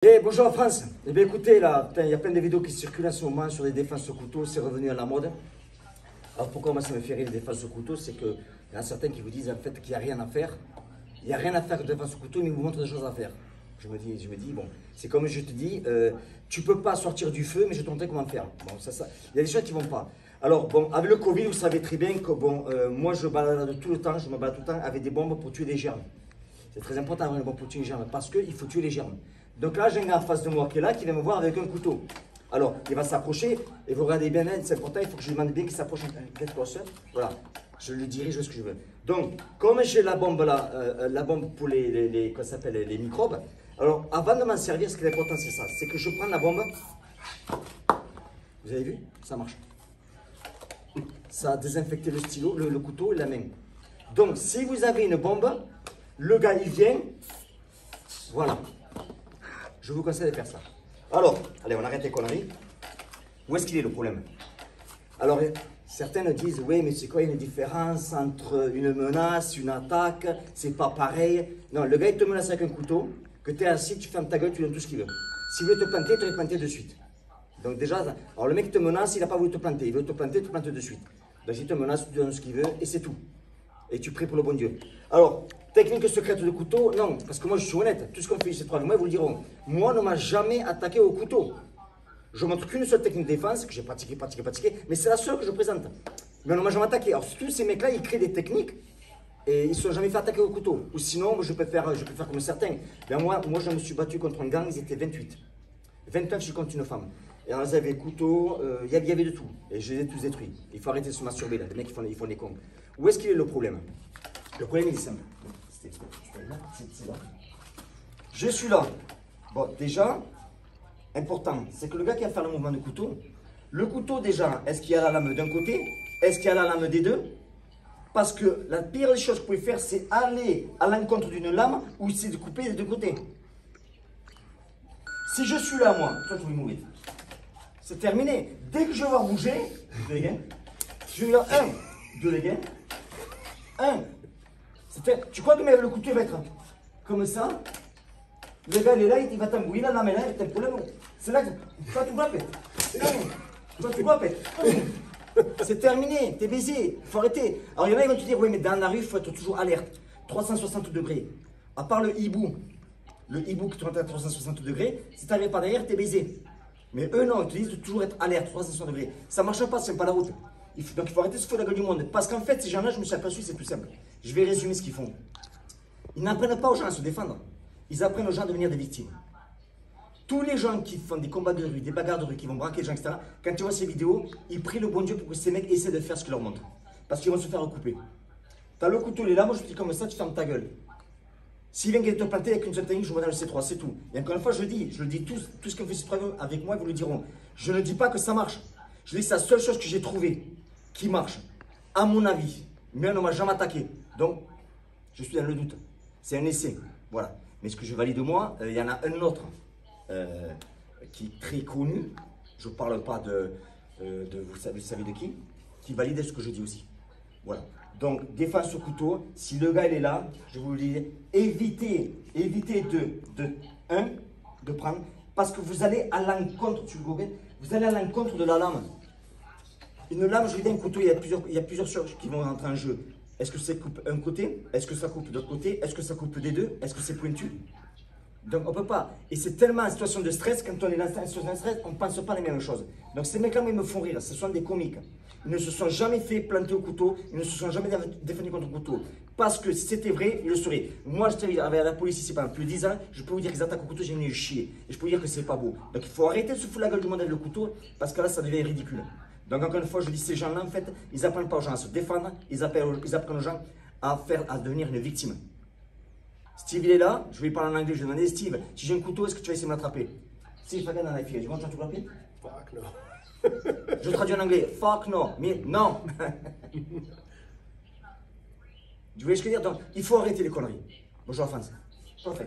Bonjour en France. Eh bien écoutez, là, il y a plein de vidéos qui circulent en ce moment sur les défenses au couteau, c'est revenu à la mode. Alors pourquoi moi ça me fait rire les défenses au couteau, c'est qu'il y en a certains qui vous disent en fait qu'il n'y a rien à faire. Il n'y a rien à faire de défense au couteau, mais ils vous montrent des choses à faire. Je me dis bon, c'est comme je te dis, tu peux pas sortir du feu, mais je te montrer comment faire. Bon, il y a des choses qui vont pas. Alors bon, avec le Covid, vous savez très bien que bon, moi je me balade tout le temps avec des bombes pour tuer les germes. C'est très important d'avoir une bombe pour tuer les germes, parce qu'il faut tuer les germes. Donc là, j'ai un gars en face de moi qui est là, qui vient me voir avec un couteau. Alors, il va s'approcher, et vous regardez bien, c'est important, il faut que je lui demande bien qu'il s'approche quelque chose. Voilà, je lui dirige ce que je veux. Donc, comme j'ai la bombe là, la bombe pour les microbes, alors avant de m'en servir, ce qui est important, c'est ça, c'est que je prends la bombe. Vous avez vu? Ça marche. Ça a désinfecté le stylo, le couteau et la main. Donc, si vous avez une bombe, le gars, il vient, voilà. Je vous conseille de faire ça. Alors, allez, on arrête les conneries. Où est-ce qu'il est le problème? Alors, certains nous disent, oui, mais c'est quoi une différence entre une menace, une attaque? C'est pas pareil. Non, le gars, il te menace avec un couteau, que tu es assis, tu fermes ta gueule, tu donnes tout ce qu'il veut. S'il veut te planter, il te planter de suite. Donc déjà, alors le mec te menace, il n'a pas voulu te planter. Il veut te planter, tu te plantes de suite. Donc s'il te menace, tu donnes ce qu'il veut et c'est tout. Et tu pries pour le bon Dieu. Alors, technique secrète de couteau, non, parce que moi je suis honnête, tout ce qu'on fait ici, moi, ils vous le diront. Moi, on ne m'a jamais attaqué au couteau. Je montre qu'une seule technique de défense, que j'ai pratiqué, mais c'est la seule que je présente. Mais on ne m'a jamais attaqué. Alors, tous ces mecs-là, ils créent des techniques et ils ne se sont jamais fait attaquer au couteau. Ou sinon, je peux faire comme certains. Ben moi, je me suis battu contre un gang, ils étaient 28. 29, je suis contre une femme. Et alors, ils avaient couteau, il y avait de tout. Et je les ai tous détruits. Il faut arrêter de se masturber là, les mecs, ils font des cons. Où est-ce qu'il est le problème? Le problème, il est simple. C'est là. Je suis là. Bon, déjà, important, c'est que le gars qui va faire le mouvement de couteau, le couteau déjà, est-ce qu'il y a la lame d'un côté? Est-ce qu'il y a la lame des deux? Parce que la pire des choses que vous pouvez faire, c'est aller à l'encontre d'une lame ou c'est de couper des deux côtés. Si je suis là, moi, toi tu veux mourir. C'est terminé. Dès que je vais voir bouger, deux les gains. Je vais dire 1, 2 les gains. 1. Tu crois que le couteau va être comme ça? Le gars il est là, il va t'embrouiller, la lame est là, t'as le problème. C'est là que toi tu vois pète. Toi tu vois pète. C'est terminé, t'es baisé, il faut arrêter. Alors il y en a, ils vont te dire, oui mais dans la rue, il faut être toujours alerte. 360 degrés. À part le hibou qui tourne à 360 degrés, si tu n'arrives pas derrière, t'es baisé. Mais eux non, ils te disent de toujours être alerte, 360 degrés. Ça ne marche pas, c'est pas la route. Donc il faut arrêter de se foutre de la gueule du monde. Parce qu'en fait, ces gens-là, je me suis aperçu, c'est tout simple. Je vais résumer ce qu'ils font. Ils n'apprennent pas aux gens à se défendre. Ils apprennent aux gens à devenir des victimes. Tous les gens qui font des combats de rue, des bagarres de rue, qui vont braquer les gens, etc., quand tu vois ces vidéos, ils prient le bon Dieu pour que ces mecs essaient de faire ce qu'il leur montre. Parce qu'ils vont se faire recouper. Tu as le couteau, il est là, moi je te dis comme ça, tu fermes ta gueule. S'il vient te planter avec une seule technique, je vois dans le C3, c'est tout. Et encore une fois, je le dis tout ce qu'on fait C3 avec moi, ils vous le diront. Je ne dis pas que ça marche. Je dis que c'est la seule chose que j'ai trouvée qui marche, à mon avis. Mais on ne m'a jamais attaqué. Donc, je suis dans le doute. C'est un essai. Voilà. Mais ce que je valide moi, il y en a un autre qui est très connu. Je ne parle pas vous savez de qui valide ce que je dis aussi. Voilà. Donc, défense au couteau, si le gars il est là, je vous le dis, évitez de prendre, parce que vous allez à l'encontre, vous allez à l'encontre de la lame. Une lame, je vous dis, un couteau, il y a plusieurs choses qui vont rentrer en jeu. Est-ce que ça coupe un côté? Est-ce que ça coupe de l'autre côté? Est-ce que ça coupe des deux? Est-ce que c'est pointu? Donc on ne peut pas. Et c'est tellement en situation de stress, quand on est dans une situation de stress, on ne pense pas les mêmes choses. Donc ces mecs-là, ils me font rire, ce sont des comiques. Ils ne se sont jamais fait planter au couteau, ils ne se sont jamais défendus contre le couteau. Parce que si c'était vrai, ils le sauraient. Moi, je travaille avec la police ici pendant plus de 10 ans, je peux vous dire qu'ils attaquent au couteau, j'ai venu chier. Et je peux vous dire que c'est pas beau. Donc il faut arrêter de se foutre la gueule du monde avec le couteau, parce que là, ça devient ridicule. Donc encore une fois, je dis, ces gens-là, en fait, ils n'apprennent pas aux gens à se défendre, ils apprennent aux gens à devenir une victime. Steve, il est là, je vais lui parler en anglais, je lui ai demandé, Steve, si j'ai un couteau, est-ce que tu vas essayer de m'attraper? Steve, fucking dans la fille, tu vas te l'appeler? Fuck no. Je traduis en anglais, fuck no, mais non. Tu vois ce que je veux dire? Donc, il faut arrêter les conneries. Bonjour France. Parfait.